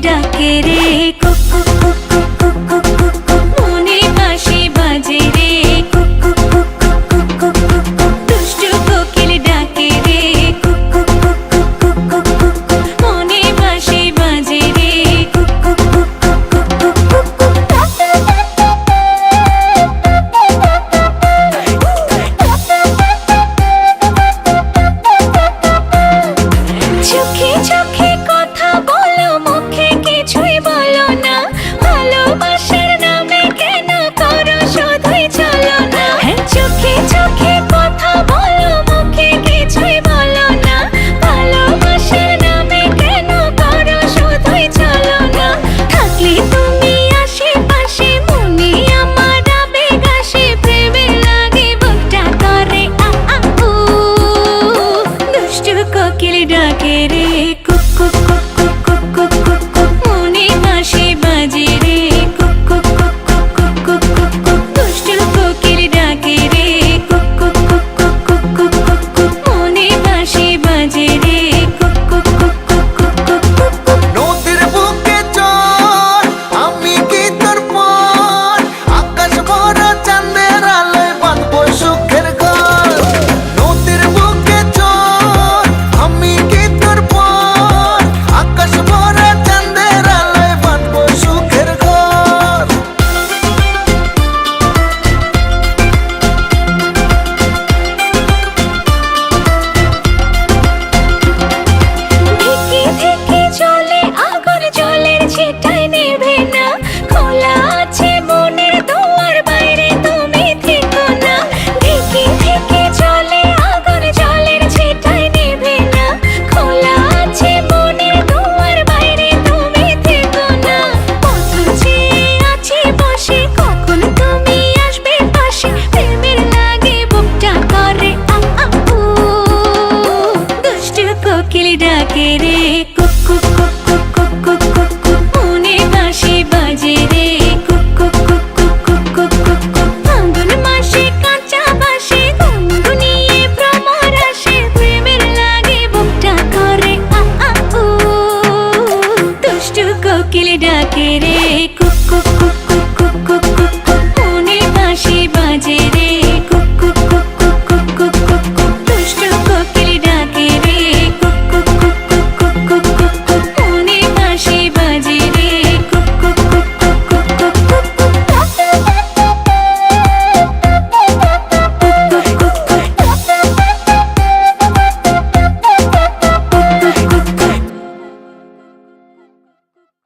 ডাকে রে কুক কুক কুক কুক কুক কুক কুক কুক মনে বাঁশি বাজে রে কুক কুক কুক কুক কুক কুক কুক কুক দুষ্টু কোকিল ডাকে রে কুক কুক কুক কুক কুক কুক কুক কুক মনে বাঁশি বাজে রে কুক কুক কুক কুক কুক কুক কুক কুক চোখে চোখে কথা বলো মুখে কিছুই বলো না ভালোবাসার নামে কেন করো শুধুই চলো না চোখে চোখে কথা বলো মুখে কিছুই বলো না ভালোবাসার নামে কেন করো শুধুই চলো না থাকলে তুমি আশেপাশে মনে আমার আবেগ আসে প্রেমে লাগে বুকটা করে আ আ উ দুষ্টু কোকিল ডাকে রে কুক কুক কুক কুক কুক কুক কুক কুক মনে বাঁশি বাজে রে কুক কুক কুক কুক কুক কুক কুক কুক দুষ্টু কোকিল ডাকে রে কুক কুক কুক কুক কুক কুক কুক কুক মনে বাঁশি বাজে রে কুক কুক কুক কুক কুক কুক কুক কুক নদীর বুকে চর আমি কি তোর পর আকাশ ভরা চাঁদের আলোয় বাঁধবো সুখের ঘর নদীর বুকে চর আমি কি তোর পর আকাশ ভরা চাঁদের আলোয় বাঁধবো সুখের ঘর ঢেকে ঢেকে চলে আগুন জলের ছিটায় নেভে না খোলা আছে মনের দুয়ার বাইরে তুমি থেকো না ঢেকে ঢেকে চলে আগুন জলের ছিটায় নেভে না খোলা আছে মনের দুয়ার বাইরে তুমি থেকো না পথ চেয়ে আছি বসে কখন তুমি আসবে পাশে প্রেমের লাগে বুকটা করে আ আ উ দুষ্টু কোকিল ডাকে রে কুক কুক কুক কুক কুক কুক কুক কুক মনে বাঁশি বাজে রে কুক কুক কুক কুক কুক কুক কুক কুক ফাল্গুন মাসে কাঁচা বাঁশি গুনগুনিয়ে ভ্রমর আসে প্রেমের লাগে বুকটা করে আ আ উ দুষ্টু কোকিল ডাকে রে কুক কুক কুক